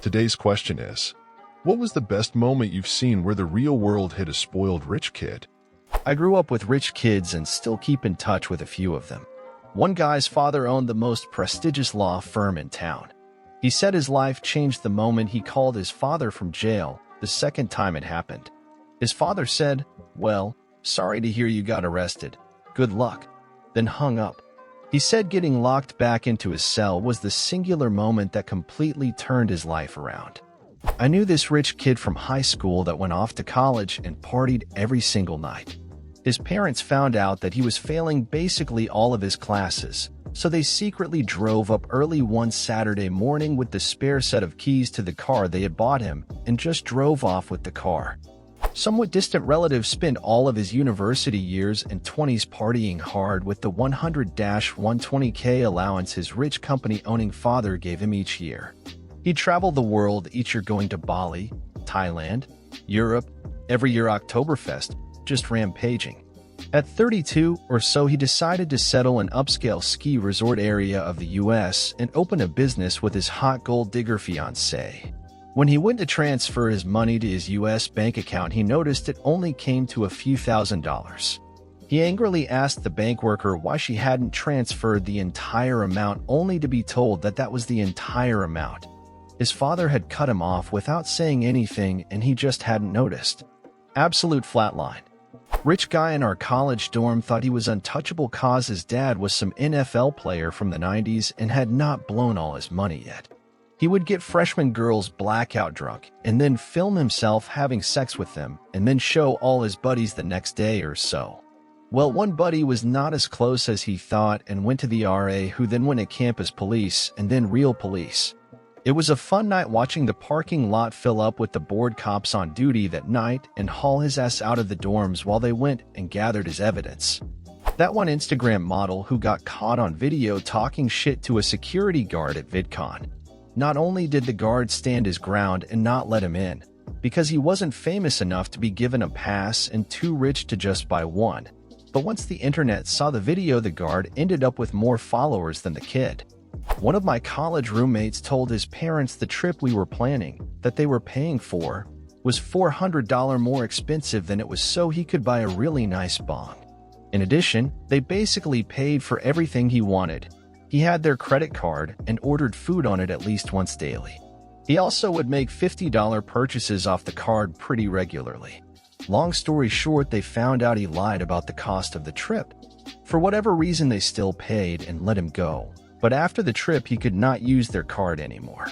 Today's question is, what was the best moment you've seen where the real world hit a spoiled rich kid? I grew up with rich kids and still keep in touch with a few of them. One guy's father owned the most prestigious law firm in town. He said his life changed the moment he called his father from jail the second time it happened. His father said, "Well, sorry to hear you got arrested. Good luck," then hung up. He said getting locked back into his cell was the singular moment that completely turned his life around. I knew this rich kid from high school that went off to college and partied every single night. His parents found out that he was failing basically all of his classes, so they secretly drove up early one Saturday morning with the spare set of keys to the car they had bought him and just drove off with the car. Somewhat distant relatives spent all of his university years and 20s partying hard with the 100-120K allowance his rich company-owning father gave him each year. He'd travel the world, each year going to Bali, Thailand, Europe, every year Oktoberfest, just rampaging. At 32 or so, he decided to settle an upscale ski resort area of the US and open a business with his hot gold digger fiancée. When he went to transfer his money to his US bank account, he noticed it only came to a few $1,000s. He angrily asked the bank worker why she hadn't transferred the entire amount, only to be told that that was the entire amount. His father had cut him off without saying anything, and he just hadn't noticed. Absolute flatline. Rich guy in our college dorm thought he was untouchable cause his dad was some NFL player from the 90s and had not blown all his money yet. He would get freshman girls blackout drunk and then film himself having sex with them and then show all his buddies the next day or so. Well, one buddy was not as close as he thought and went to the RA, who then went to campus police and then real police. It was a fun night watching the parking lot fill up with the bored cops on duty that night and haul his ass out of the dorms while they went and gathered his evidence. That one Instagram model who got caught on video talking shit to a security guard at VidCon. Not only did the guard stand his ground and not let him in, because he wasn't famous enough to be given a pass and too rich to just buy one, but once the internet saw the video, the guard ended up with more followers than the kid. One of my college roommates told his parents the trip we were planning, that they were paying for, was $400 more expensive than it was, so he could buy a really nice bong. In addition, they basically paid for everything he wanted. He had their credit card and ordered food on it at least once daily. He also would make $50 purchases off the card pretty regularly. Long story short, they found out he lied about the cost of the trip. For whatever reason, they still paid and let him go. But after the trip, he could not use their card anymore.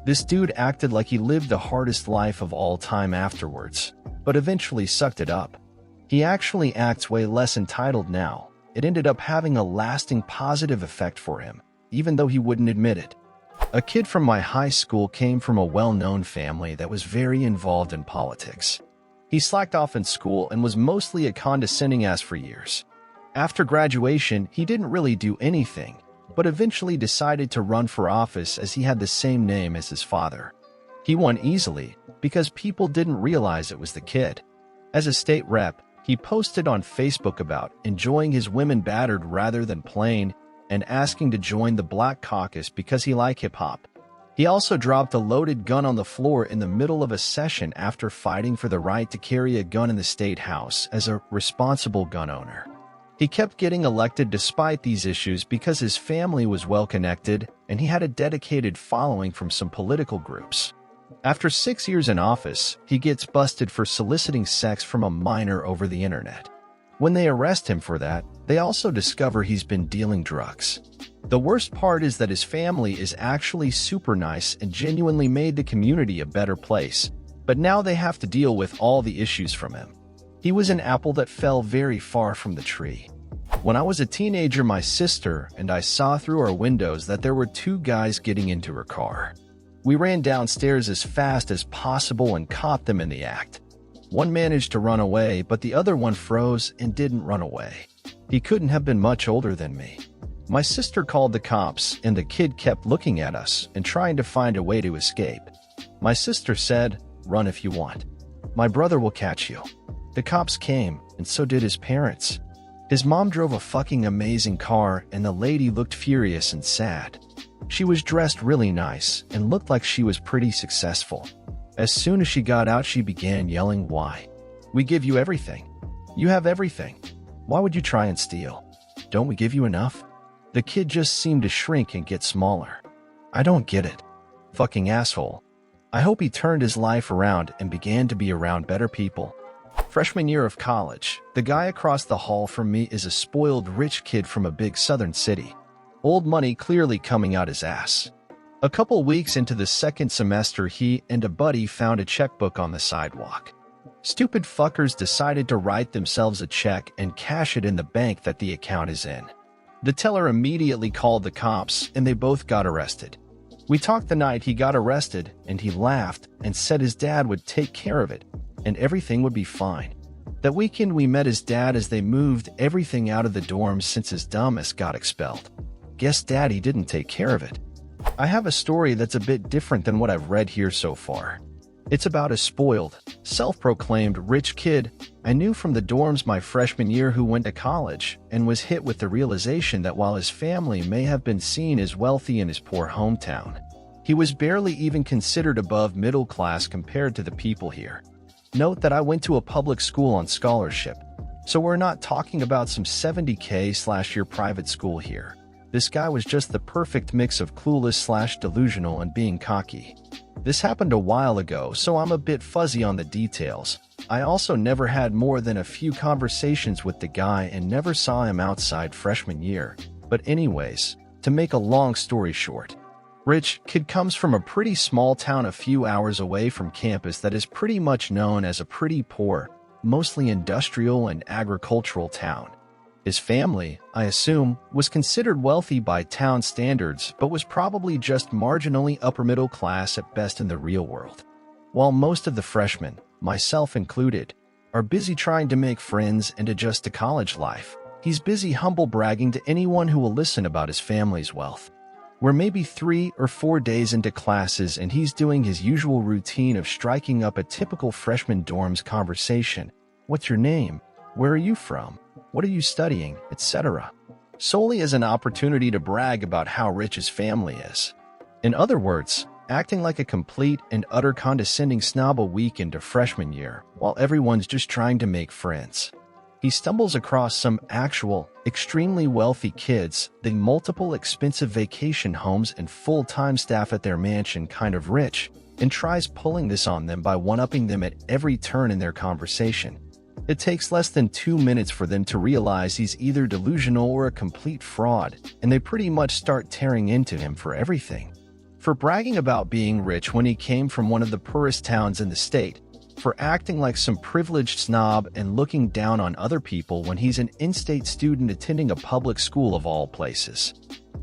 This dude acted like he lived the hardest life of all time afterwards, but eventually sucked it up. He actually acts way less entitled now. It ended up having a lasting positive effect for him, even though he wouldn't admit it. A kid from my high school came from a well-known family that was very involved in politics. He slacked off in school and was mostly a condescending ass for years. After graduation, he didn't really do anything, but eventually decided to run for office as he had the same name as his father. He won easily because people didn't realize it was the kid. As a state rep, he posted on Facebook about enjoying his women battered rather than plain and asking to join the Black Caucus because he liked hip-hop. He also dropped a loaded gun on the floor in the middle of a session after fighting for the right to carry a gun in the state house as a responsible gun owner. He kept getting elected despite these issues because his family was well-connected and he had a dedicated following from some political groups. After 6 years in office, he gets busted for soliciting sex from a minor over the internet. When they arrest him for that, they also discover he's been dealing drugs. The worst part is that his family is actually super nice and genuinely made the community a better place, but now they have to deal with all the issues from him. He was an apple that fell very far from the tree. When I was a teenager, my sister and I saw through our windows that there were two guys getting into her car. We ran downstairs as fast as possible and caught them in the act. One managed to run away, but the other one froze and didn't run away. He couldn't have been much older than me. My sister called the cops, and the kid kept looking at us and trying to find a way to escape. My sister said, "Run if you want. My brother will catch you." The cops came, and so did his parents. His mom drove a fucking amazing car, and the lady looked furious and sad. She was dressed really nice and looked like she was pretty successful. As soon as she got out, she began yelling, "Why? We give you everything. You have everything. Why would you try and steal? Don't we give you enough?" The kid just seemed to shrink and get smaller. I don't get it. Fucking asshole. I hope he turned his life around and began to be around better people. Freshman year of college, the guy across the hall from me is a spoiled rich kid from a big southern city. Old money clearly coming out his ass. A couple weeks into the second semester, he and a buddy found a checkbook on the sidewalk. Stupid fuckers decided to write themselves a check and cash it in the bank that the account is in. The teller immediately called the cops and they both got arrested. We talked the night he got arrested and he laughed and said his dad would take care of it and everything would be fine. That weekend we met his dad as they moved everything out of the dorms since his dumbest got expelled. Guess daddy didn't take care of it. I have a story that's a bit different than what I've read here so far. It's about a spoiled, self-proclaimed rich kid I knew from the dorms my freshman year who went to college and was hit with the realization that while his family may have been seen as wealthy in his poor hometown, he was barely even considered above middle class compared to the people here. Note that I went to a public school on scholarship, so we're not talking about some $70K/year private school here. This guy was just the perfect mix of clueless/delusional and being cocky. This happened a while ago, so I'm a bit fuzzy on the details. I also never had more than a few conversations with the guy and never saw him outside freshman year. But anyways, to make a long story short, rich kid comes from a pretty small town a few hours away from campus that is pretty much known as a pretty poor, mostly industrial and agricultural town. His family, I assume, was considered wealthy by town standards but was probably just marginally upper middle class at best in the real world. While most of the freshmen, myself included, are busy trying to make friends and adjust to college life, he's busy humble bragging to anyone who will listen about his family's wealth. We're maybe 3 or 4 days into classes and he's doing his usual routine of striking up a typical freshman dorms conversation. What's your name? Where are you from? What are you studying? Etc. Solely as an opportunity to brag about how rich his family is. In other words, acting like a complete and utter condescending snob a week into freshman year, while everyone's just trying to make friends. He stumbles across some actual, extremely wealthy kids, the multiple expensive vacation homes and full-time staff at their mansion kind of rich, and tries pulling this on them by one-upping them at every turn in their conversation. It takes less than 2 minutes for them to realize he's either delusional or a complete fraud, and they pretty much start tearing into him for everything. For bragging about being rich when he came from one of the poorest towns in the state, for acting like some privileged snob and looking down on other people when he's an in-state student attending a public school of all places.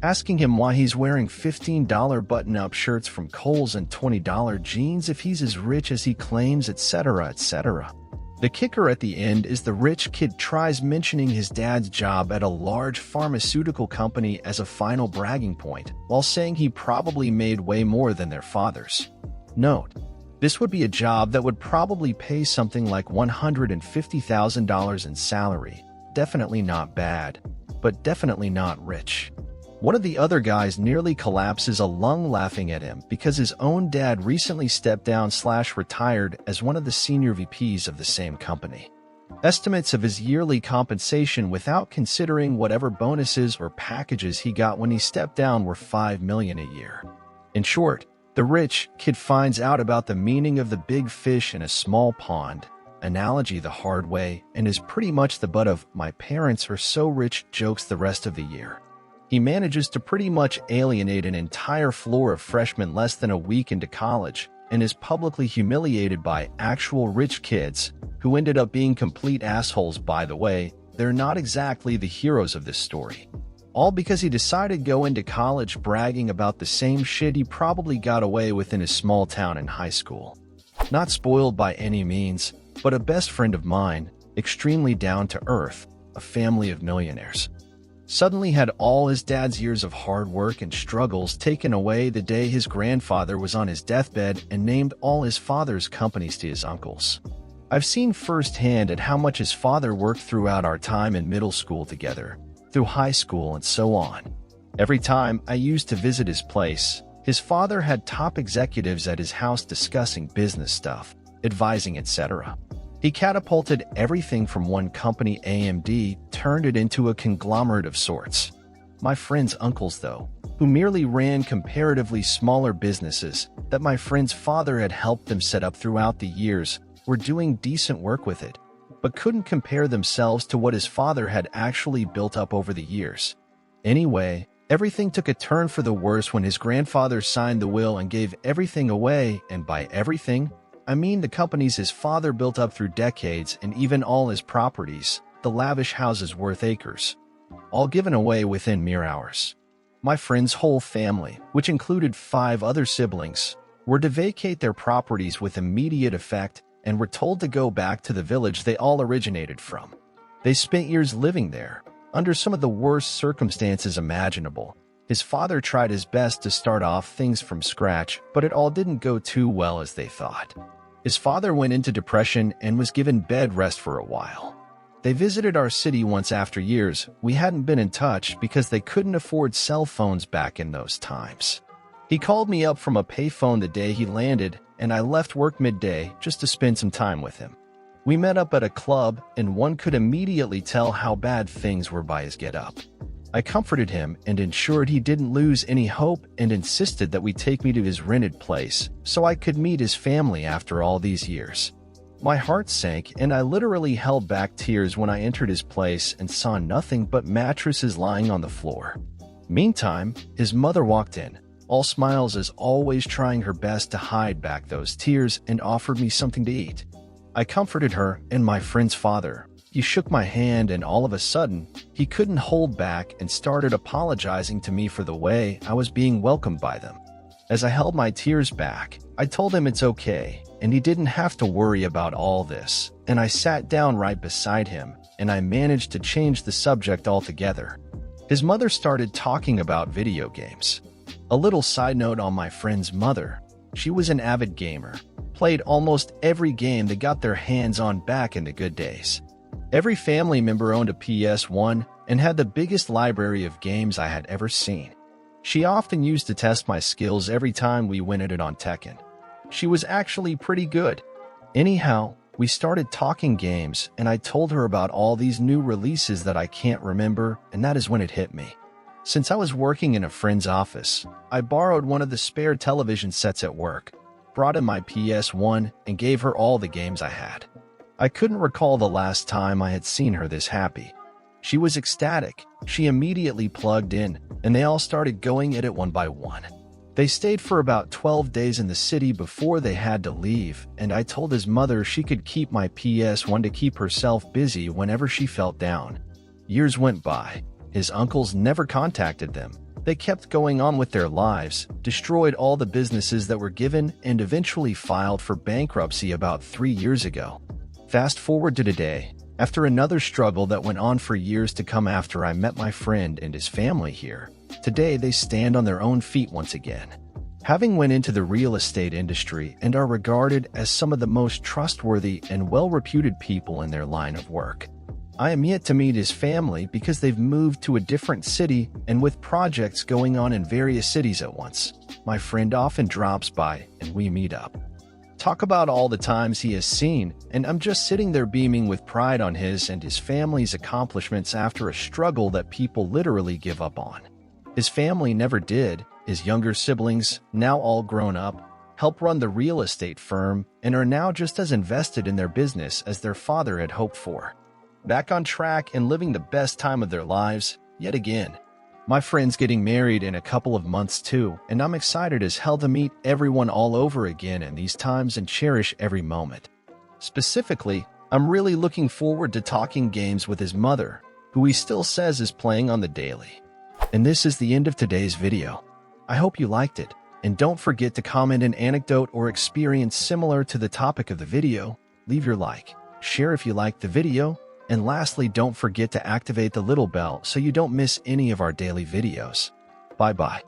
Asking him why he's wearing $15 button-up shirts from Kohl's and $20 jeans if he's as rich as he claims, etc., etc. The kicker at the end is the rich kid tries mentioning his dad's job at a large pharmaceutical company as a final bragging point, while saying he probably made way more than their fathers. Note, this would be a job that would probably pay something like $150,000 in salary. Definitely not bad, but definitely not rich. One of the other guys nearly collapses a lung laughing at him because his own dad recently stepped down/retired as one of the senior VPs of the same company. Estimates of his yearly compensation without considering whatever bonuses or packages he got when he stepped down were $5 million a year. In short, the rich kid finds out about the meaning of the big fish in a small pond analogy the hard way and is pretty much the butt of "my parents are so rich" jokes the rest of the year. He manages to pretty much alienate an entire floor of freshmen less than a week into college and is publicly humiliated by actual rich kids who ended up being complete assholes. By the way, they're not exactly the heroes of this story. All because he decided to go into college bragging about the same shit he probably got away with in his small town in high school. Not spoiled by any means, but a best friend of mine, extremely down to earth, a family of millionaires. Suddenly had all his dad's years of hard work and struggles taken away the day his grandfather was on his deathbed and named all his father's companies to his uncles. I've seen firsthand at how much his father worked throughout our time in middle school together, through high school and so on. Every time I used to visit his place, his father had top executives at his house discussing business stuff, advising, etc. He catapulted everything from one company, AMD, turned it into a conglomerate of sorts. My friend's uncles, though, who merely ran comparatively smaller businesses that my friend's father had helped them set up throughout the years, were doing decent work with it, but couldn't compare themselves to what his father had actually built up over the years. Anyway, everything took a turn for the worse when his grandfather signed the will and gave everything away, and by everything, I mean the companies his father built up through decades and even all his properties, the lavish houses worth acres, all given away within mere hours. My friend's whole family, which included 5 other siblings, were to vacate their properties with immediate effect and were told to go back to the village they all originated from. They spent years living there, under some of the worst circumstances imaginable. His father tried his best to start off things from scratch, but it all didn't go too well as they thought. His father went into depression and was given bed rest for a while. They visited our city once after years. We hadn't been in touch because they couldn't afford cell phones back in those times. He called me up from a payphone the day he landed, and I left work midday just to spend some time with him. We met up at a club, and one could immediately tell how bad things were by his get-up. I comforted him and ensured he didn't lose any hope and insisted that we take me to his rented place so I could meet his family after all these years. My heart sank and I literally held back tears when I entered his place and saw nothing but mattresses lying on the floor. Meantime, his mother walked in, all smiles as always, trying her best to hide back those tears, and offered me something to eat. I comforted her and my friend's father. He shook my hand and all of a sudden, he couldn't hold back and started apologizing to me for the way I was being welcomed by them. As I held my tears back, I told him it's okay and he didn't have to worry about all this, and I sat down right beside him and I managed to change the subject altogether. His mother started talking about video games. A little side note on my friend's mother: she was an avid gamer, played almost every game they got their hands on back in the good days. Every family member owned a PS1 and had the biggest library of games I had ever seen. She often used to test my skills every time we went at it on Tekken. She was actually pretty good. Anyhow, we started talking games and I told her about all these new releases that I can't remember, and that is when it hit me. Since I was working in a friend's office, I borrowed one of the spare television sets at work, brought in my PS1, and gave her all the games I had. I couldn't recall the last time I had seen her this happy. She was ecstatic. She immediately plugged in, and they all started going at it one by one. They stayed for about 12 days in the city before they had to leave, and I told his mother she could keep my PS1 to keep herself busy whenever she felt down. Years went by. His uncles never contacted them. They kept going on with their lives, destroyed all the businesses that were given, and eventually filed for bankruptcy about 3 years ago. Fast forward to today, after another struggle that went on for years to come after I met my friend and his family here. Today they stand on their own feet once again, having went into the real estate industry and are regarded as some of the most trustworthy and well-reputed people in their line of work. I am yet to meet his family because they've moved to a different city, and with projects going on in various cities at once, my friend often drops by and we meet up. Talk about all the times he has seen, and I'm just sitting there beaming with pride on his and his family's accomplishments after a struggle that people literally give up on. His family never did. His younger siblings, now all grown up, help run the real estate firm and are now just as invested in their business as their father had hoped for. Back on track and living the best time of their lives, yet again. My friend's getting married in a couple of months too, and I'm excited as hell to meet everyone all over again in these times and cherish every moment. Specifically, I'm really looking forward to talking games with his mother, who he still says is playing on the daily. And this is the end of today's video. I hope you liked it, and don't forget to comment an anecdote or experience similar to the topic of the video. Leave your like, share if you liked the video, and lastly, don't forget to activate the little bell so you don't miss any of our daily videos. Bye-bye.